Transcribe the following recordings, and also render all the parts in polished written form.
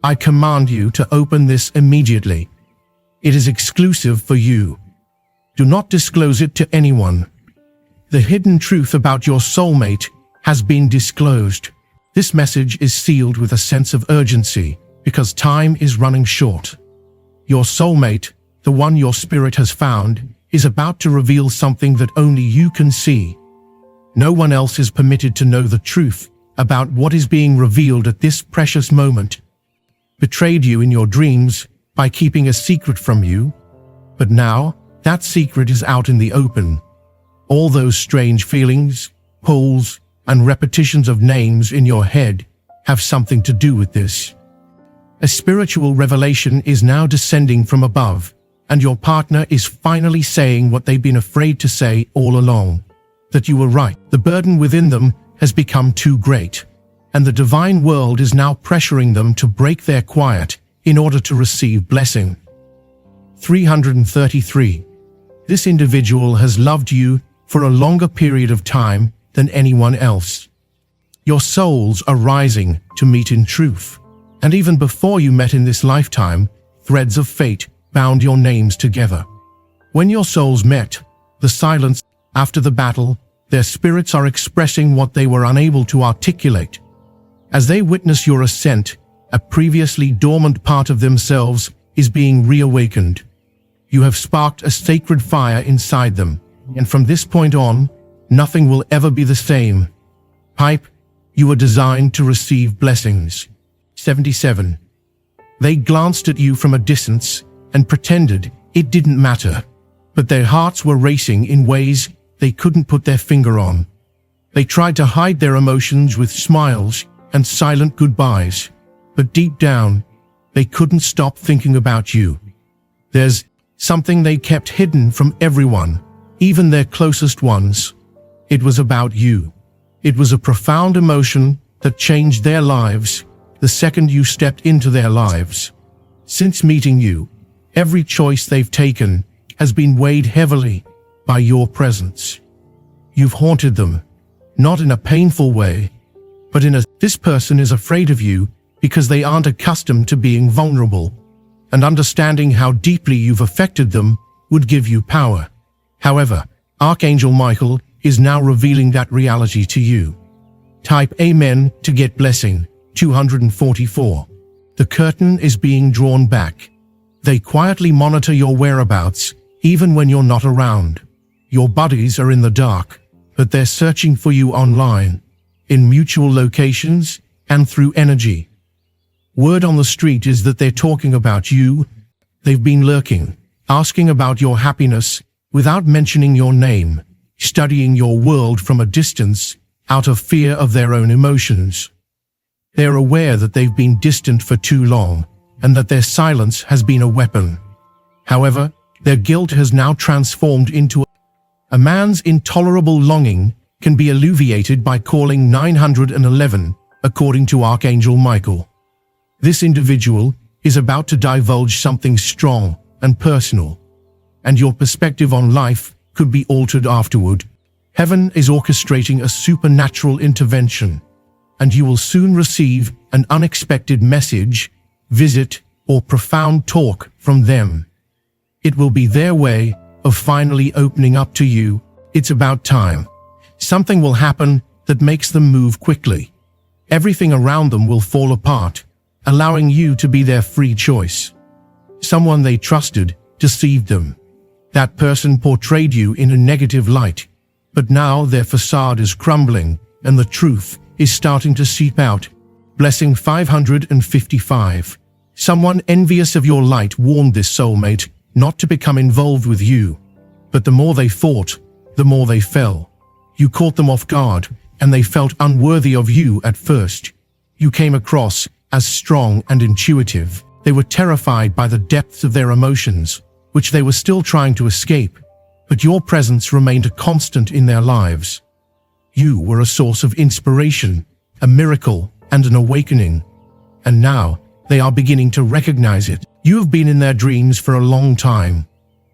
I command you to open this immediately. It is exclusive for you. Do not disclose it to anyone. The hidden truth about your soulmate has been disclosed. This message is sealed with a sense of urgency because time is running short. Your soulmate, the one your spirit has found, is about to reveal something that only you can see. No one else is permitted to know the truth about what is being revealed at this precious moment. Betrayed you in your dreams by keeping a secret from you, but now that secret is out in the open. All those strange feelings, pulls, and repetitions of names in your head have something to do with this. A spiritual revelation is now descending from above, and your partner is finally saying what they've been afraid to say all along. That you were right. The burden within them has become too great, and the divine world is now pressuring them to break their quiet in order to receive blessing. 333. This individual has loved you for a longer period of time than anyone else. Your souls are rising to meet in truth, and even before you met in this lifetime, threads of fate bound your names together. When your souls met, the silence after the battle, their spirits are expressing what they were unable to articulate. As they witness your ascent, a previously dormant part of themselves is being reawakened. You have sparked a sacred fire inside them, and from this point on, nothing will ever be the same. Pipe, you were designed to receive blessings. 77. They glanced at you from a distance and pretended it didn't matter, but their hearts were racing in ways they couldn't put their finger on. They tried to hide their emotions with smiles and silent goodbyes, but deep down, they couldn't stop thinking about you. There's something they kept hidden from everyone, even their closest ones. It was about you. It was a profound emotion that changed their lives the second you stepped into their lives. Since meeting you, every choice they've taken has been weighed heavily by your presence. You've haunted them, not in a painful way, but in a this person is afraid of you because they aren't accustomed to being vulnerable, and understanding how deeply you've affected them would give you power. However, Archangel Michael is now revealing that reality to you. Type Amen to get blessing. 244. The curtain is being drawn back. They quietly monitor your whereabouts, even when you're not around. Your buddies are in the dark, but they're searching for you online, in mutual locations, and through energy. Word on the street is that they're talking about you. They've been lurking, asking about your happiness, without mentioning your name, studying your world from a distance, out of fear of their own emotions. They're aware that they've been distant for too long, and that their silence has been a weapon. However, their guilt has now transformed into a man's intolerable longing can be alleviated by calling 911, according to Archangel Michael. This individual is about to divulge something strong and personal, and your perspective on life could be altered afterward. Heaven is orchestrating a supernatural intervention, and you will soon receive an unexpected message, visit, or profound talk from them. It will be their way of finally opening up to you. It's about time. Something will happen that makes them move quickly. Everything around them will fall apart, allowing you to be their free choice. Someone they trusted deceived them. That person portrayed you in a negative light, but now their facade is crumbling and the truth is starting to seep out. Blessing 555. Someone envious of your light warned this soulmate not to become involved with you, but the more they fought, the more they fell. You caught them off guard, and they felt unworthy of you at first. You came across as strong and intuitive. They were terrified by the depths of their emotions, which they were still trying to escape, but your presence remained a constant in their lives. You were a source of inspiration, a miracle, and an awakening. And now, they are beginning to recognize it. You have been in their dreams for a long time.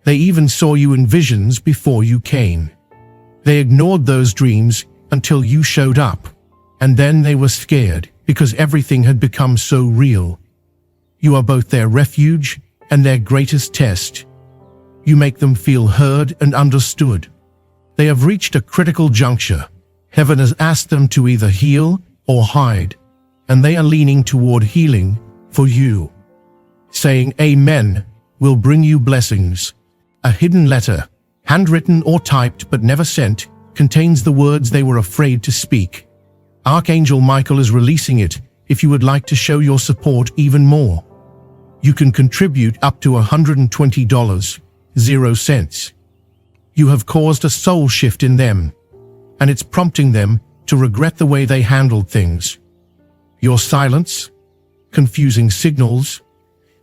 They even saw you in visions before you came. They ignored those dreams until you showed up, and then they were scared because everything had become so real. You are both their refuge and their greatest test. You make them feel heard and understood. They have reached a critical juncture. Heaven has asked them to either heal or hide, and they are leaning toward healing for you. Saying Amen will bring you blessings. A hidden letter, handwritten or typed but never sent, contains the words they were afraid to speak. Archangel Michael is releasing it if you would like to show your support even more. You can contribute up to $120.00. You have caused a soul shift in them, and it's prompting them to regret the way they handled things. Your silence, confusing signals,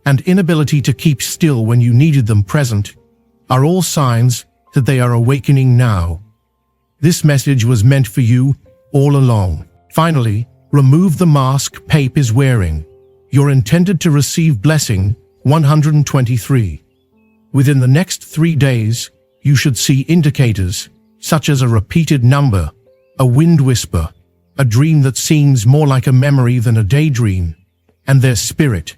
and inability to keep still when you needed them present are all signs that they are awakening now. This message was meant for you all along. Finally, remove the mask Pape is wearing. You're intended to receive blessing 123. Within the next 3 days, you should see indicators such as a repeated number, a wind whisper, a dream that seems more like a memory than a daydream, and their spirit,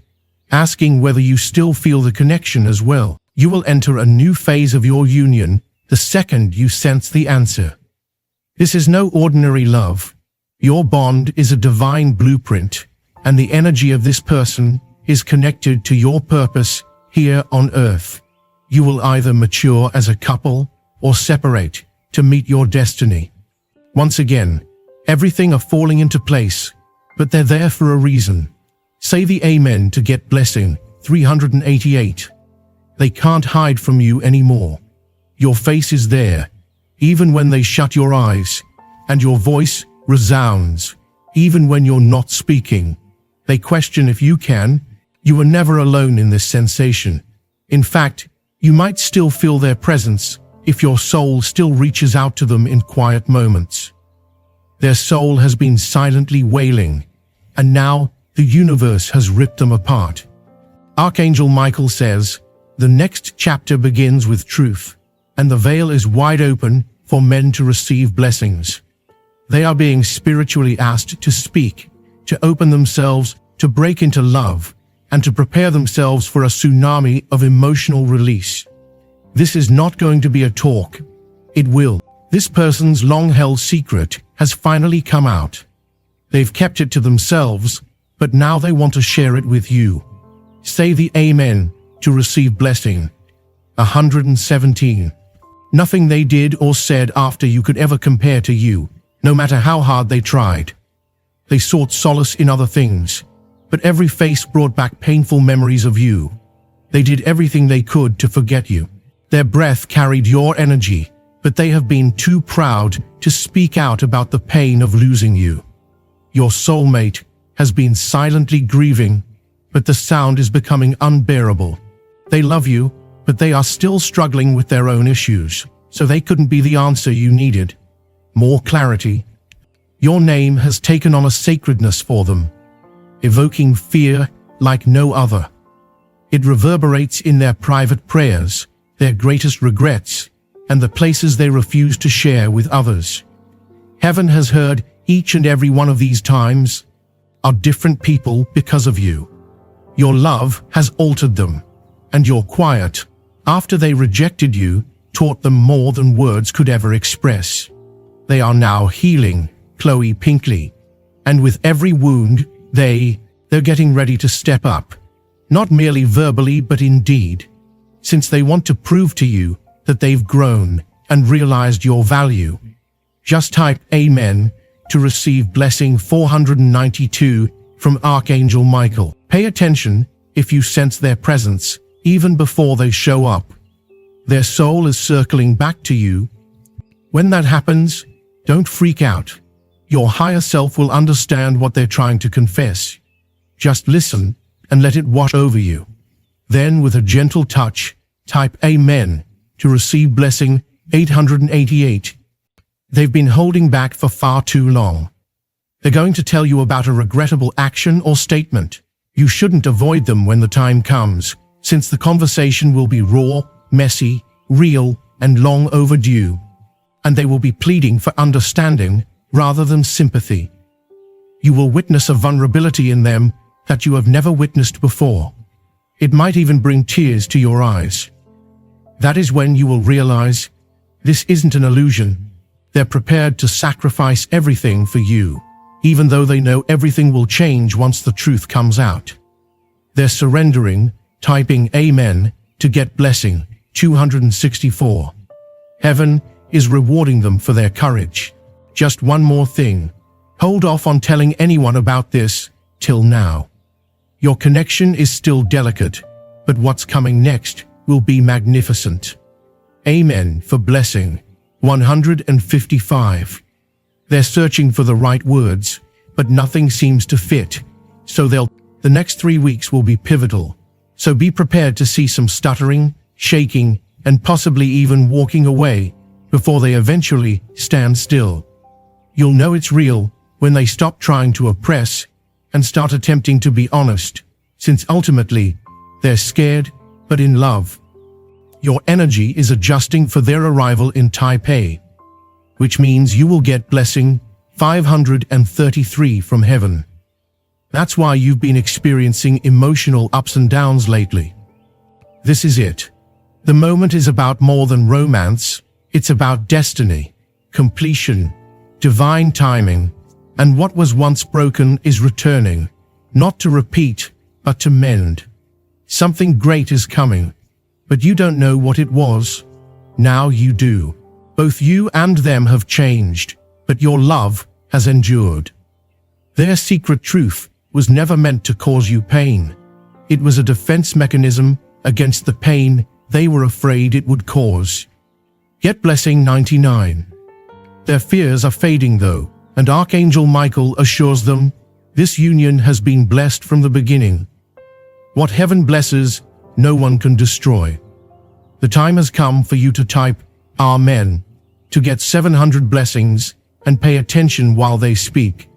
asking whether you still feel the connection as well. You will enter a new phase of your union the second you sense the answer. This is no ordinary love. Your bond is a divine blueprint, and the energy of this person is connected to your purpose here on earth. You will either mature as a couple or separate to meet your destiny. Once again, everything are falling into place, but they're there for a reason. Say the Amen to get blessing 388. They can't hide from you anymore. Your face is there, even when they shut your eyes, and your voice resounds, even when you're not speaking. They question if you can. You are never alone in this sensation. In fact, you might still feel their presence if your soul still reaches out to them in quiet moments. Their soul has been silently wailing, and now the universe has ripped them apart. Archangel Michael says, the next chapter begins with truth, and the veil is wide open for men to receive blessings. They are being spiritually asked to speak, to open themselves, to break into love, and to prepare themselves for a tsunami of emotional release. This is not going to be a talk. It will. This person's long-held secret has finally come out. They've kept it to themselves, but now they want to share it with you. Say the Amen to receive blessing 117. Nothing they did or said after you could ever compare to you, no matter how hard they tried. They sought solace in other things, but every face brought back painful memories of you. They did everything they could to forget you. Their breath carried your energy, but they have been too proud to speak out about the pain of losing you. Your soulmate has been silently grieving, but the sound is becoming unbearable. They love you, but they are still struggling with their own issues, so they couldn't be the answer you needed. More clarity. Your name has taken on a sacredness for them, evoking fear like no other. It reverberates in their private prayers, their greatest regrets, and the places they refuse to share with others. Heaven has heard each and every one of these times are different people because of you. Your love has altered them, and your quiet, after they rejected you, taught them more than words could ever express. They are now healing, Chloe Pinkley, and with every wound, they're getting ready to step up, not merely verbally but in deed, since they want to prove to you that they've grown and realized your value. Just type Amen to receive blessing 492 from Archangel Michael. Pay attention if you sense their presence even before they show up. Their soul is circling back to you. When that happens, don't freak out. Your higher self will understand what they're trying to confess. Just listen and let it wash over you. Then, with a gentle touch, type Amen to receive blessing 888. They've been holding back for far too long. They're going to tell you about a regrettable action or statement. You shouldn't avoid them when the time comes, since the conversation will be raw, messy, real, and long overdue. And they will be pleading for understanding rather than sympathy. You will witness a vulnerability in them that you have never witnessed before. It might even bring tears to your eyes. That is when you will realize this isn't an illusion. They're prepared to sacrifice everything for you, even though they know everything will change once the truth comes out. They're surrendering, typing Amen, to get blessing. 264. Heaven is rewarding them for their courage. Just one more thing. Hold off on telling anyone about this till now. Your connection is still delicate, but what's coming next will be magnificent. Amen for blessing. 155. They're searching for the right words, but nothing seems to fit, so the next 3 weeks will be pivotal. So be prepared to see some stuttering, shaking, and possibly even walking away before they eventually stand still. You'll know it's real when they stop trying to oppress and start attempting to be honest, since ultimately they're scared but in love. Your energy is adjusting for their arrival in Taipei, which means you will get blessing 533 from heaven. That's why you've been experiencing emotional ups and downs lately. This is it. The moment is about more than romance. It's about destiny, completion, divine timing, and what was once broken is returning, not to repeat, but to mend. Something great is coming, but you don't know what it was. Now you do. Both you and them have changed, but your love has endured. Their secret truth was never meant to cause you pain. It was a defense mechanism against the pain they were afraid it would cause. Get blessing 99. Their fears are fading though, and Archangel Michael assures them, this union has been blessed from the beginning. What heaven blesses, no one can destroy. The time has come for you to type Amen to get 700 blessings and pay attention while they speak.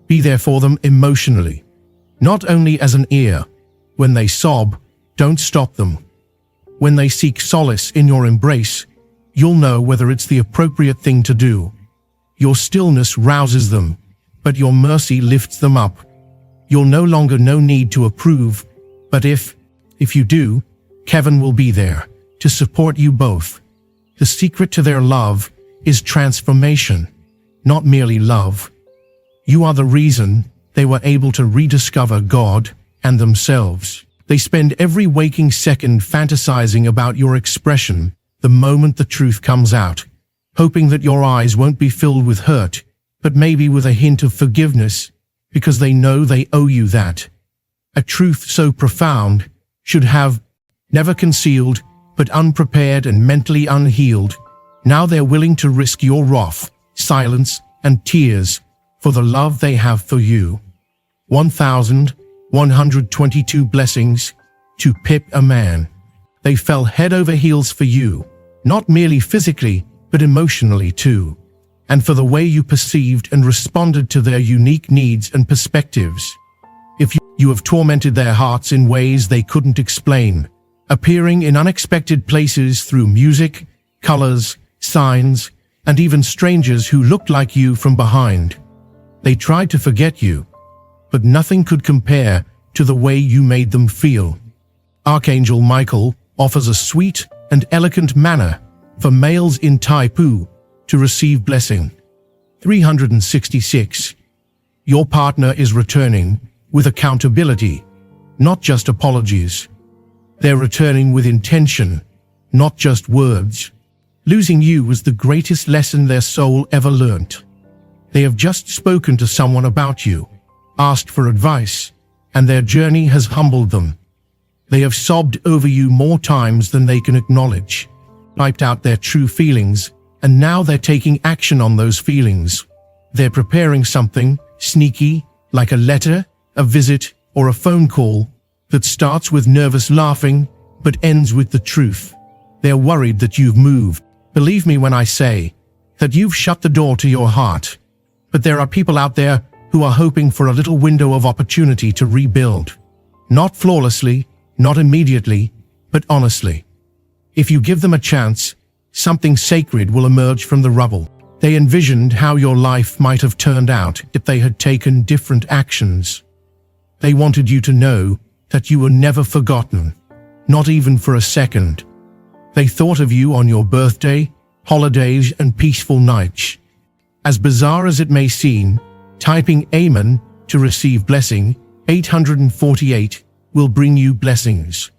Be there for them emotionally, not only as an ear. When they sob, don't stop them. When they seek solace in your embrace, you'll know whether it's the appropriate thing to do. Your stillness rouses them, but your mercy lifts them up. You'll no longer need to approve, but if you do, Kevin will be there to support you both. The secret to their love is transformation, not merely love. You are the reason they were able to rediscover God and themselves. They spend every waking second fantasizing about your expression the moment the truth comes out, hoping that your eyes won't be filled with hurt, but maybe with a hint of forgiveness, because they know they owe you that. A truth so profound should have never concealed, but unprepared and mentally unhealed. Now they're willing to risk your wrath, silence, and tears for the love they have for you. 1,122 blessings to Pip a man. They fell head over heels for you, not merely physically, but emotionally too, and for the way you perceived and responded to their unique needs and perspectives. If you have tormented their hearts in ways they couldn't explain, appearing in unexpected places through music, colors, signs, and even strangers who looked like you from behind. They tried to forget you, but nothing could compare to the way you made them feel. Archangel Michael offers a sweet and elegant manner for males in Taipu to receive blessing. 366. Your partner is returning with accountability, not just apologies. They're returning with intention, not just words. Losing you was the greatest lesson their soul ever learnt. They have just spoken to someone about you, asked for advice, and their journey has humbled them. They have sobbed over you more times than they can acknowledge, typed out their true feelings, and now they're taking action on those feelings. They're preparing something sneaky, like a letter, a visit, or a phone call that starts with nervous laughing but ends with the truth. They're worried that you've moved. Believe me when I say that you've shut the door to your heart. But there are people out there who are hoping for a little window of opportunity to rebuild. Not flawlessly, not immediately, but honestly. If you give them a chance, something sacred will emerge from the rubble. They envisioned how your life might have turned out if they had taken different actions. They wanted you to know that you were never forgotten, not even for a second. They thought of you on your birthday, holidays, and peaceful nights. As bizarre as it may seem, typing Amen to receive blessing 848 will bring you blessings.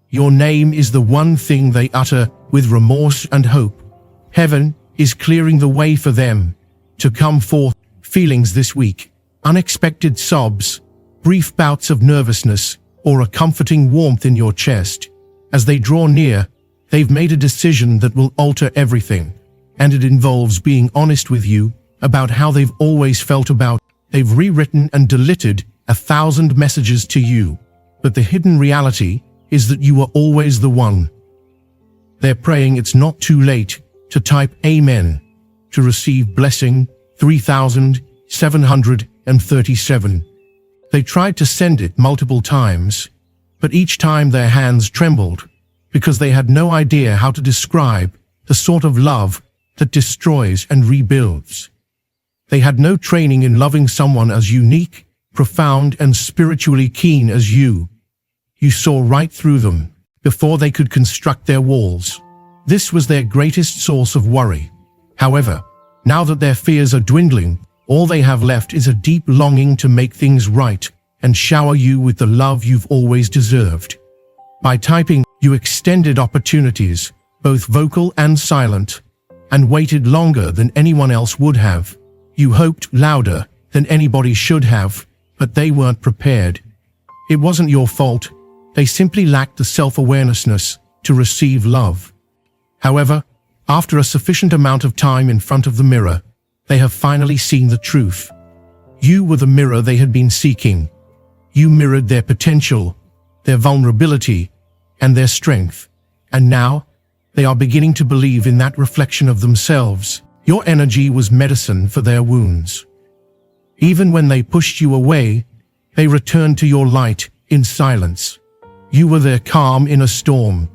Your name is the one thing they utter with remorse and hope. Heaven is clearing the way for them to come forth. Feelings this week: unexpected sobs, brief bouts of nervousness, or a comforting warmth in your chest. As they draw near, they've made a decision that will alter everything, and it involves being honest with you about how they've always felt about. They've rewritten and deleted 1,000 messages to you, but the hidden reality is that you were always the one. They're praying it's not too late to type Amen to receive blessing 3,737. They tried to send it multiple times, but each time their hands trembled because they had no idea how to describe the sort of love that destroys and rebuilds. They had no training in loving someone as unique, profound, and spiritually keen as you. You saw right through them before they could construct their walls. This was their greatest source of worry. However, now that their fears are dwindling, all they have left is a deep longing to make things right and shower you with the love you've always deserved. By typing, you extended opportunities, both vocal and silent, and waited longer than anyone else would have. You hoped louder than anybody should have, but they weren't prepared. It wasn't your fault. They simply lacked the self-awareness to receive love. However, after a sufficient amount of time in front of the mirror, they have finally seen the truth. You were the mirror they had been seeking. You mirrored their potential, their vulnerability, and their strength. And now, they are beginning to believe in that reflection of themselves. Your energy was medicine for their wounds. Even when they pushed you away, they returned to your light in silence. You were their calm in a storm.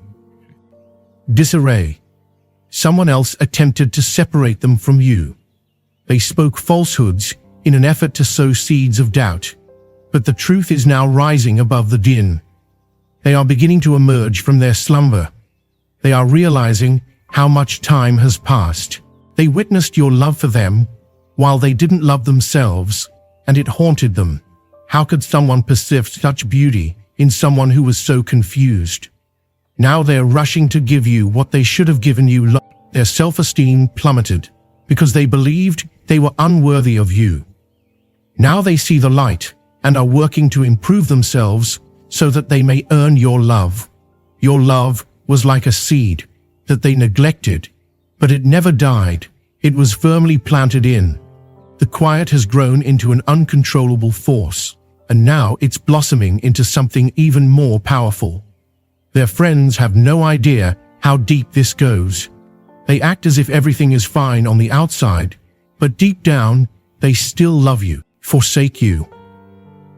Disarray. Someone else attempted to separate them from you. They spoke falsehoods in an effort to sow seeds of doubt. But the truth is now rising above the din. They are beginning to emerge from their slumber. They are realizing how much time has passed. They witnessed your love for them while they didn't love themselves, and it haunted them. How could someone perceive such beauty in someone who was so confused? Now they're rushing to give you what they should have given you. Their self-esteem plummeted because they believed they were unworthy of you. Now they see the light and are working to improve themselves so that they may earn your love. Your love was like a seed that they neglected, but it never died. It was firmly planted in. The quiet has grown into an uncontrollable force, and now it's blossoming into something even more powerful. Their friends have no idea how deep this goes. They act as if everything is fine on the outside, but deep down, they still love you, forsake you.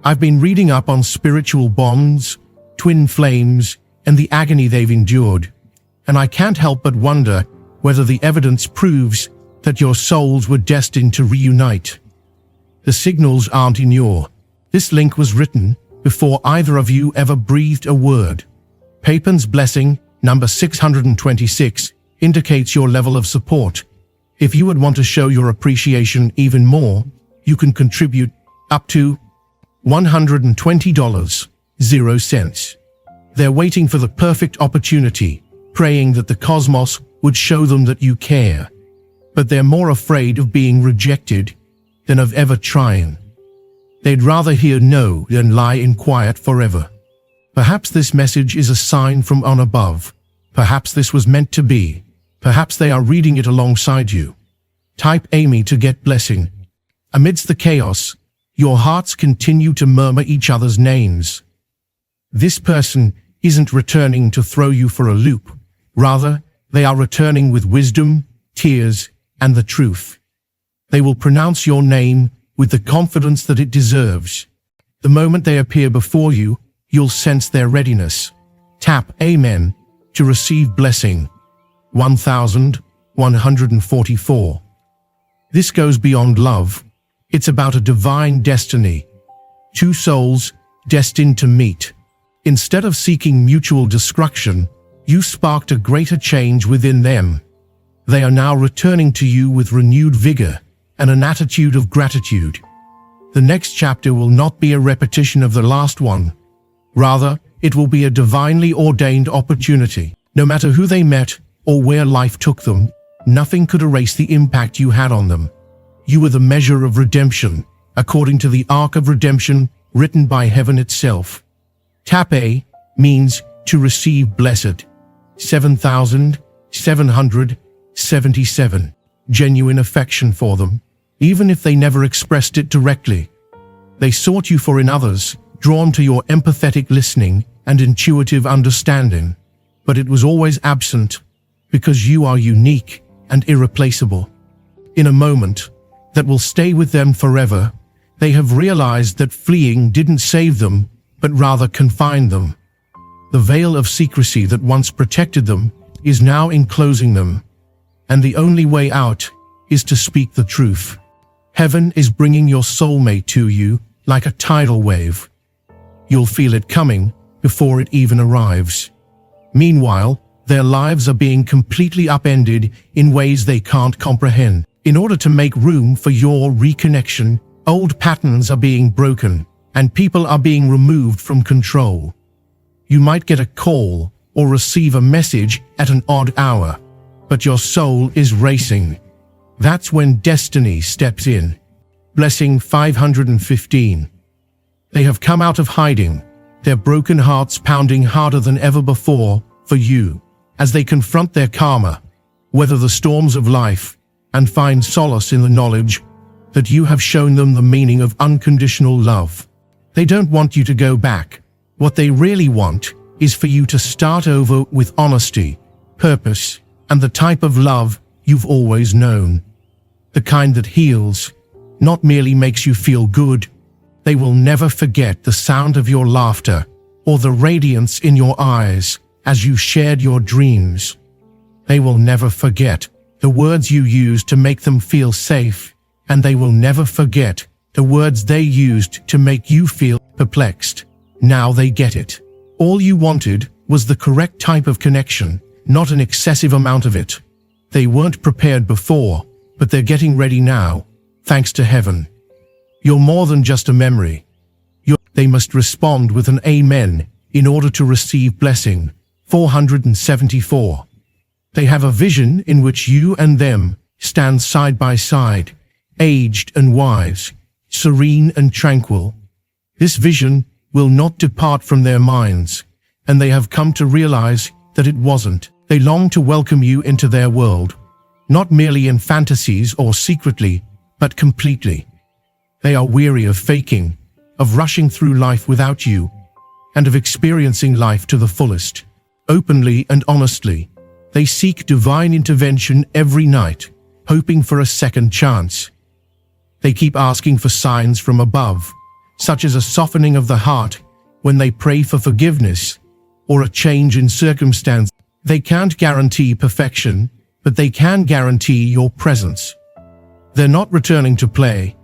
I've been reading up on spiritual bonds, twin flames, and the agony they've endured, and I can't help but wonder whether the evidence proves that your souls were destined to reunite. The signals aren't in your. This link was written before either of you ever breathed a word. Papan's blessing, number 626, indicates your level of support. If you would want to show your appreciation even more, you can contribute up to $120.00. They're waiting for the perfect opportunity, praying that the cosmos would show them that you care. But they're more afraid of being rejected than of ever trying. They'd rather hear no than lie in quiet forever. Perhaps this message is a sign from on above. Perhaps this was meant to be. Perhaps they are reading it alongside you. Type Amy to get blessing. Amidst the chaos, your hearts continue to murmur each other's names. This person isn't returning to throw you for a loop. Rather, they are returning with wisdom, tears, and the truth. They will pronounce your name with the confidence that it deserves. The moment they appear before you, you'll sense their readiness. Tap Amen to receive blessing. 1144. This goes beyond love. It's about a divine destiny. Two souls destined to meet. Instead of seeking mutual destruction, you sparked a greater change within them. They are now returning to you with renewed vigor and an attitude of gratitude. The next chapter will not be a repetition of the last one. Rather, it will be a divinely ordained opportunity. No matter who they met or where life took them, nothing could erase the impact you had on them. You were the measure of redemption, according to the arc of redemption written by heaven itself. Tape means to receive blessed. 7,777. Genuine affection for them, even if they never expressed it directly. They sought you for in others, drawn to your empathetic listening and intuitive understanding. But it was always absent, because you are unique and irreplaceable. In a moment that will stay with them forever, they have realized that fleeing didn't save them, but rather confined them. The veil of secrecy that once protected them is now enclosing them, and the only way out is to speak the truth. Heaven is bringing your soulmate to you like a tidal wave. You'll feel it coming before it even arrives. Meanwhile, their lives are being completely upended in ways they can't comprehend. In order to make room for your reconnection, old patterns are being broken, and people are being removed from control. You might get a call or receive a message at an odd hour, but your soul is racing. That's when destiny steps in. Blessing 515. They have come out of hiding, their broken hearts pounding harder than ever before for you, as they confront their karma, weather the storms of life, and find solace in the knowledge that you have shown them the meaning of unconditional love. They don't want you to go back. What they really want is for you to start over with honesty, purpose, and the type of love you've always known. The kind that heals, not merely makes you feel good. They will never forget the sound of your laughter or the radiance in your eyes as you shared your dreams. They will never forget the words you used to make them feel safe, and they will never forget the words they used to make you feel perplexed. Now they get it. All you wanted was the correct type of connection, not an excessive amount of it. They weren't prepared before, but they're getting ready now, thanks to heaven. You're more than just a memory. They must respond with an amen in order to receive blessing. 474. They have a vision in which you and them stand side by side, aged and wise, serene and tranquil. This vision will not depart from their minds, and they have come to realize that it wasn't. They long to welcome you into their world, not merely in fantasies or secretly, but completely. They are weary of faking, of rushing through life without you, and of experiencing life to the fullest. Openly and honestly, they seek divine intervention every night, hoping for a second chance. They keep asking for signs from above, such as a softening of the heart when they pray for forgiveness, or a change in circumstance. They can't guarantee perfection, but they can guarantee your presence. They're not returning to play,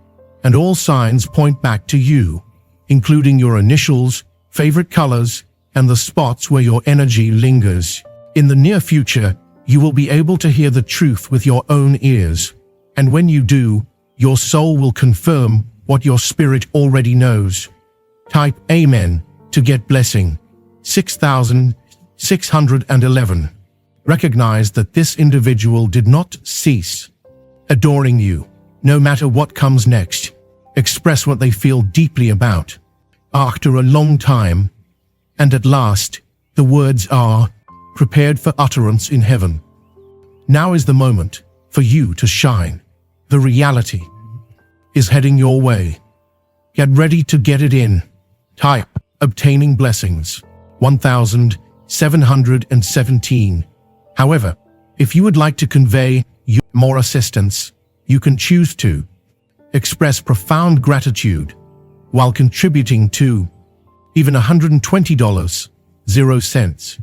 and all signs point back to you, including your initials, favorite colors, and the spots where your energy lingers. In the near future, you will be able to hear the truth with your own ears, and when you do, your soul will confirm what your spirit already knows. Type Amen to get blessing. 6,611. Recognize that this individual did not cease adoring you, no matter what comes next. Express what they feel deeply about. After a long time, and at last, the words are prepared for utterance in heaven. Now is the moment for you to shine. The reality is heading your way. Get ready to get it in. Type obtaining blessings. 1,717. However, if you would like to convey more assistance, you can choose to express profound gratitude while contributing to even $120.00.